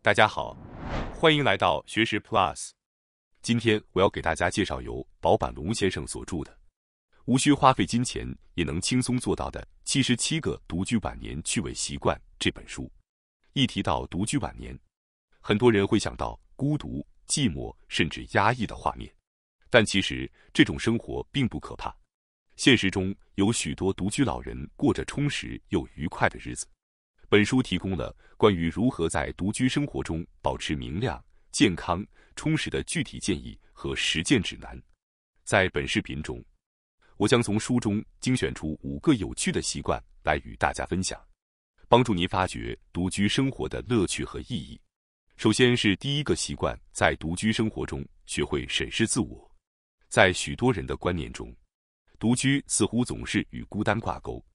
大家好，欢迎来到学识 Plus。今天我要给大家介绍由保坂龙先生所著的《无需花费金钱也能轻松做到的77个独居晚年趣味习惯》这本书。一提到独居晚年，很多人会想到孤独、寂寞甚至压抑的画面，但其实这种生活并不可怕。现实中有许多独居老人过着充实又愉快的日子。本书提供了关于如何在独居生活中保持明亮、健康、充实的具体建议和实践指南。在本视频中，我将从书中精选出5个有趣的习惯来与大家分享，帮助您发掘独居生活的乐趣和意义。首先是第一个习惯，在独居生活中学会审视自我。在许多人的观念中，独居似乎总是与孤单挂钩。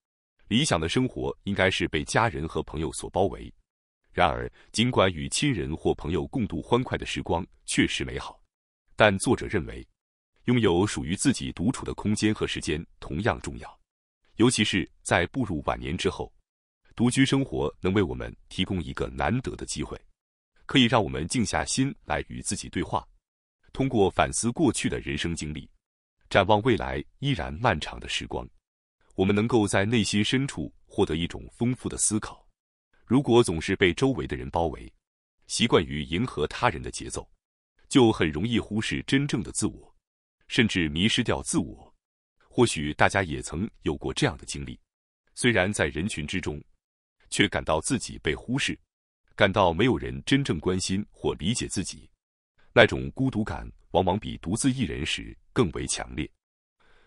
理想的生活应该是被家人和朋友所包围。然而，尽管与亲人或朋友共度欢快的时光确实美好，但作者认为，拥有属于自己独处的空间和时间同样重要。尤其是在步入晚年之后，独居生活能为我们提供一个难得的机会，可以让我们静下心来与自己对话，通过反思过去的人生经历，展望未来依然漫长的时光。我们能够在内心深处获得一种丰富的思考。如果总是被周围的人包围，习惯于迎合他人的节奏，就很容易忽视真正的自我，甚至迷失掉自我。或许大家也曾有过这样的经历，虽然在人群之中，却感到自己被忽视，感到没有人真正关心或理解自己。那种孤独感往往比独自一人时更为强烈。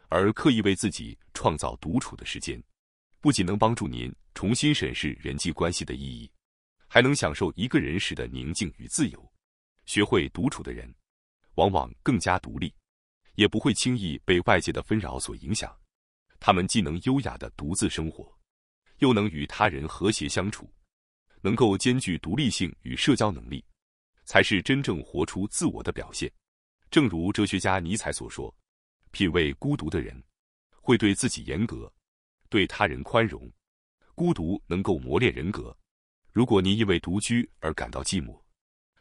而刻意为自己创造独处的时间，不仅能帮助您重新审视人际关系的意义，还能享受一个人时的宁静与自由。学会独处的人，往往更加独立，也不会轻易被外界的纷扰所影响。他们既能优雅地独自生活，又能与他人和谐相处，能够兼具独立性与社交能力，才是真正活出自我的表现。正如哲学家尼采所说，品味孤独的人，会对自己严格，对他人宽容。孤独能够磨练人格。如果您因为独居而感到寂寞，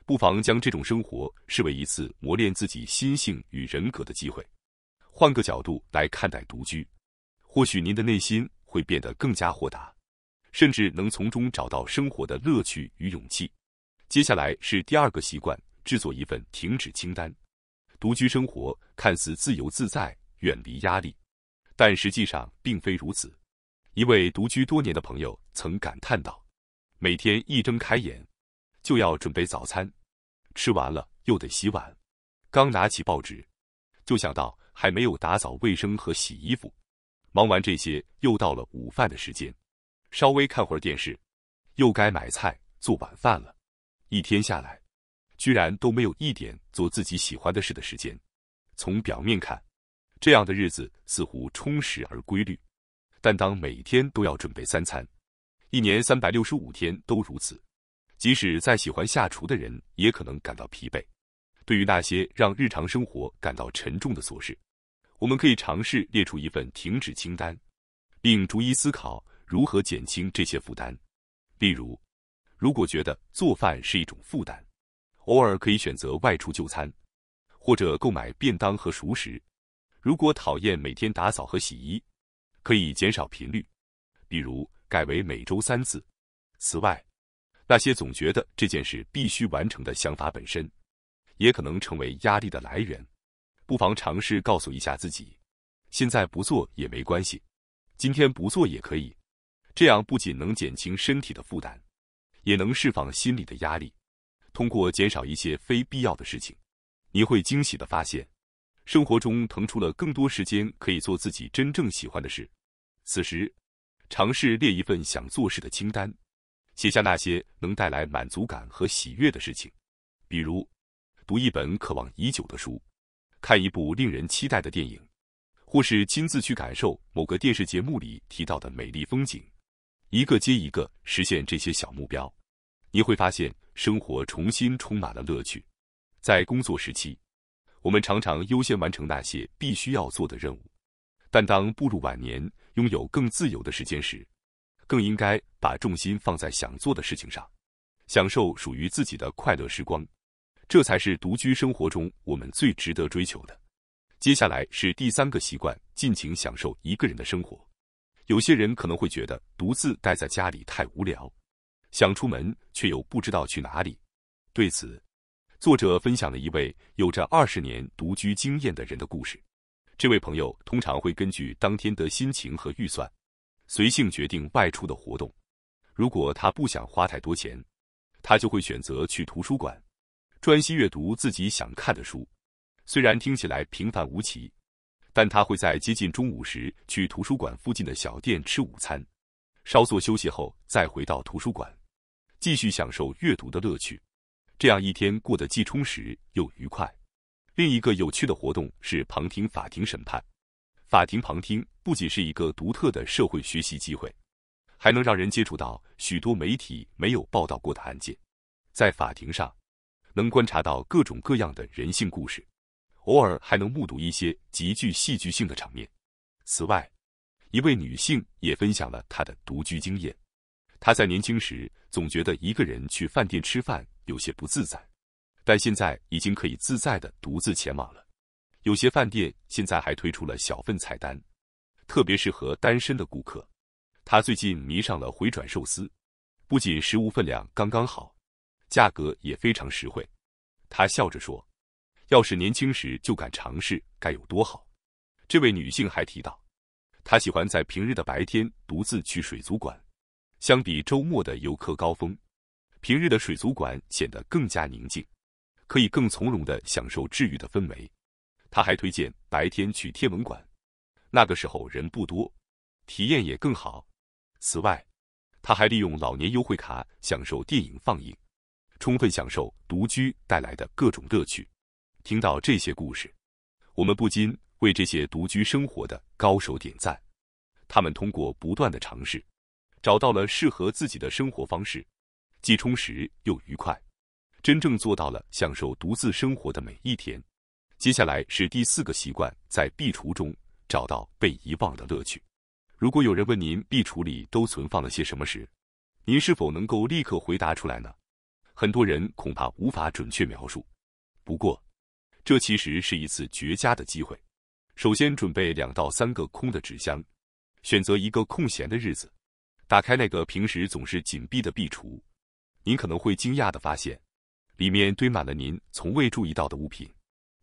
不妨将这种生活视为一次磨练自己心性与人格的机会。换个角度来看待独居，或许您的内心会变得更加豁达，甚至能从中找到生活的乐趣与勇气。接下来是第2个习惯，制作一份停止清单。独居生活看似自由自在，远离压力，但实际上并非如此。一位独居多年的朋友曾感叹道，每天一睁开眼，就要准备早餐，吃完了又得洗碗，刚拿起报纸，就想到还没有打扫卫生和洗衣服，忙完这些又到了午饭的时间，稍微看会儿电视，又该买菜做晚饭了。一天下来，居然都没有一点做自己喜欢的事的时间。从表面看，这样的日子似乎充实而规律，但当每天都要准备3餐，1年365天都如此，即使再喜欢下厨的人也可能感到疲惫。对于那些让日常生活感到沉重的琐事，我们可以尝试列出一份停止清单，并逐一思考如何减轻这些负担。例如，如果觉得做饭是一种负担，偶尔可以选择外出就餐，或者购买便当和熟食。如果讨厌每天打扫和洗衣，可以减少频率，比如改为每周3次。此外，那些总觉得这件事必须完成的想法本身，也可能成为压力的来源。不妨尝试告诉一下自己，现在不做也没关系，今天不做也可以。这样不仅能减轻身体的负担，也能释放心理的压力。通过减少一些非必要的事情，你会惊喜地发现，生活中腾出了更多时间可以做自己真正喜欢的事。此时，尝试列一份想做事的清单，写下那些能带来满足感和喜悦的事情，比如读一本渴望已久的书，看一部令人期待的电影，或是亲自去感受某个电视节目里提到的美丽风景。一个接一个实现这些小目标，你会发现生活重新充满了乐趣。在工作时期，我们常常优先完成那些必须要做的任务，但当步入晚年，拥有更自由的时间时，更应该把重心放在想做的事情上。享受属于自己的快乐时光，这才是独居生活中我们最值得追求的。接下来是第3个习惯，尽情享受一个人的生活。有些人可能会觉得独自待在家里太无聊，想出门却又不知道去哪里。对此，作者分享了一位有着20年独居经验的人的故事。这位朋友通常会根据当天的心情和预算，随性决定外出的活动。如果他不想花太多钱，他就会选择去图书馆，专心阅读自己想看的书。虽然听起来平凡无奇，但他会在接近中午时去图书馆附近的小店吃午餐，稍作休息后再回到图书馆，继续享受阅读的乐趣。这样一天过得既充实又愉快。另一个有趣的活动是旁听法庭审判。法庭旁听不仅是一个独特的社会学习机会，还能让人接触到许多媒体没有报道过的案件。在法庭上，能观察到各种各样的人性故事，偶尔还能目睹一些极具戏剧性的场面。此外，一位女性也分享了她的独居经验。她在年轻时总觉得一个人去饭店吃饭有些不自在，但现在已经可以自在地独自前往了。有些饭店现在还推出了小份菜单，特别适合单身的顾客。她最近迷上了回转寿司，不仅食物分量刚刚好，价格也非常实惠。她笑着说，要是年轻时就敢尝试，该有多好。这位女性还提到，她喜欢在平日的白天独自去水族馆，相比周末的游客高峰，平日的水族馆显得更加宁静，可以更从容地享受治愈的氛围。她还推荐白天去天文馆，那个时候人不多，体验也更好。此外，她还利用老年优惠卡享受电影放映，充分享受独居带来的各种乐趣。听到这些故事，我们不禁为这些独居生活的高手点赞。他们通过不断的尝试，找到了适合自己的生活方式，既充实又愉快，真正做到了享受独自生活的每一天。接下来是第4个习惯，在壁橱中找到被遗忘的乐趣。如果有人问您壁橱里都存放了些什么时，您是否能够立刻回答出来呢？很多人恐怕无法准确描述。不过，这其实是一次绝佳的机会。首先准备2到3个空的纸箱，选择一个空闲的日子，打开那个平时总是紧闭的壁橱。您可能会惊讶地发现，里面堆满了您从未注意到的物品。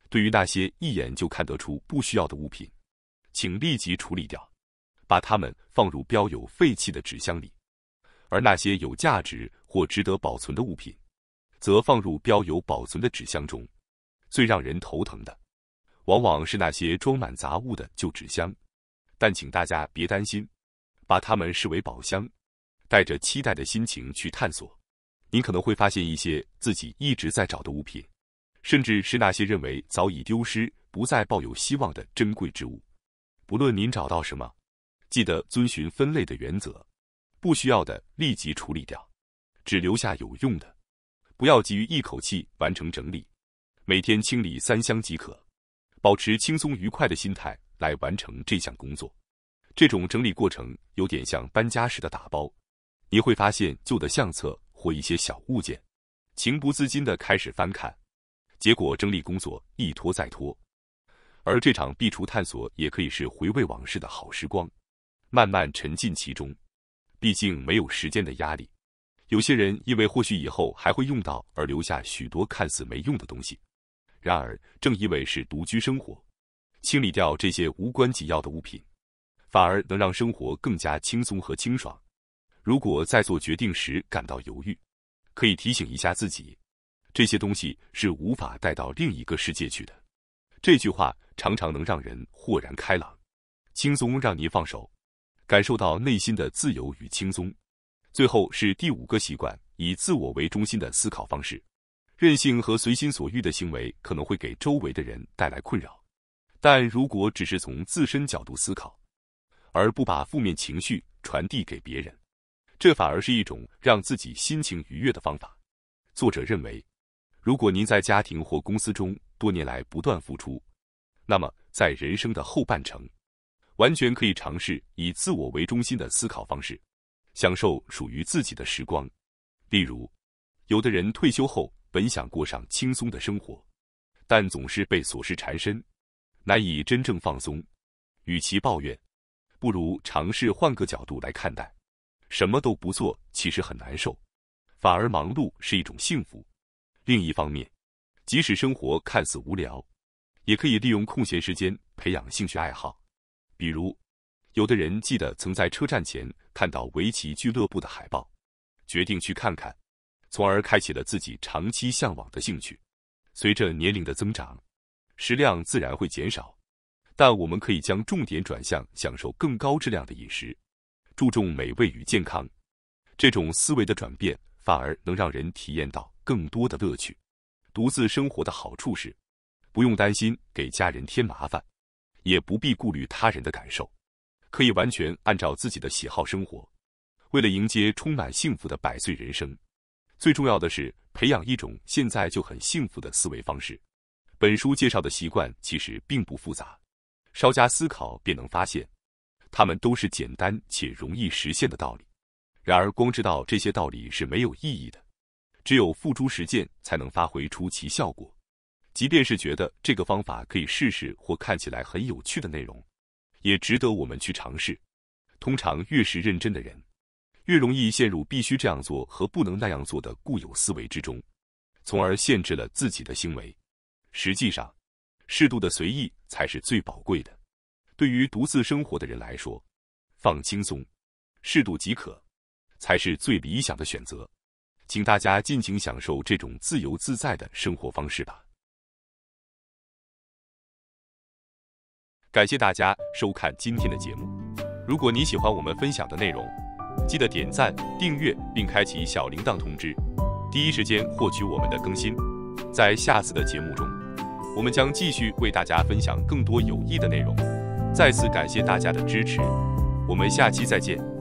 对于那些一眼就看得出不需要的物品，请立即处理掉，把它们放入标有废弃的纸箱里。而那些有价值或值得保存的物品，则放入标有保存的纸箱中。最让人头疼的，往往是那些装满杂物的旧纸箱。但请大家别担心，把它们视为宝箱，带着期待的心情去探索。您可能会发现一些自己一直在找的物品，甚至是那些认为早已丢失、不再抱有希望的珍贵之物。不论您找到什么，记得遵循分类的原则，不需要的立即处理掉，只留下有用的。不要急于一口气完成整理，每天清理3箱即可，保持轻松愉快的心态来完成这项工作。这种整理过程有点像搬家时的打包，你会发现旧的相册或一些小物件，情不自禁地开始翻看，结果整理工作一拖再拖。而这场壁橱探索也可以是回味往事的好时光，慢慢沉浸其中。毕竟没有时间的压力，有些人因为或许以后还会用到而留下许多看似没用的东西。然而，正因为是独居生活，清理掉这些无关紧要的物品，反而能让生活更加轻松和清爽。如果在做决定时感到犹豫，可以提醒一下自己，这些东西是无法带到另一个世界去的。这句话常常能让人豁然开朗，轻松让您放手，感受到内心的自由与轻松。最后是第5个习惯，以自我为中心的思考方式。任性和随心所欲的行为可能会给周围的人带来困扰，但如果只是从自身角度思考，而不把负面情绪传递给别人，这反而是一种让自己心情愉悦的方法。作者认为，如果您在家庭或公司中多年来不断付出，那么在人生的后半程，完全可以尝试以自我为中心的思考方式，享受属于自己的时光。例如，有的人退休后本想过上轻松的生活，但总是被琐事缠身，难以真正放松。与其抱怨，不如尝试换个角度来看待。什么都不做其实很难受，反而忙碌是一种幸福。另一方面，即使生活看似无聊，也可以利用空闲时间培养兴趣爱好。比如，有的人记得曾在车站前看到围棋俱乐部的海报，决定去看看，从而开启了自己长期向往的兴趣。随着年龄的增长，食量自然会减少，但我们可以将重点转向享受更高质量的饮食，注重美味与健康。这种思维的转变反而能让人体验到更多的乐趣。独自生活的好处是，不用担心给家人添麻烦，也不必顾虑他人的感受，可以完全按照自己的喜好生活。为了迎接充满幸福的100岁人生，最重要的是培养一种现在就很幸福的思维方式。本书介绍的习惯其实并不复杂，稍加思考便能发现，它们都是简单且容易实现的道理。然而，光知道这些道理是没有意义的，只有付诸实践才能发挥出其效果。即便是觉得这个方法可以试试或看起来很有趣的内容，也值得我们去尝试。通常越是认真的人，越容易陷入必须这样做和不能那样做的固有思维之中，从而限制了自己的行为。实际上，适度的随意才是最宝贵的。对于独自生活的人来说，放轻松，适度即可，才是最理想的选择。请大家尽情享受这种自由自在的生活方式吧。感谢大家收看今天的节目。如果你喜欢我们分享的内容，记得点赞、订阅并开启小铃铛通知，第一时间获取我们的更新。在下次的节目中，我们将继续为大家分享更多有益的内容。再次感谢大家的支持，我们下期再见。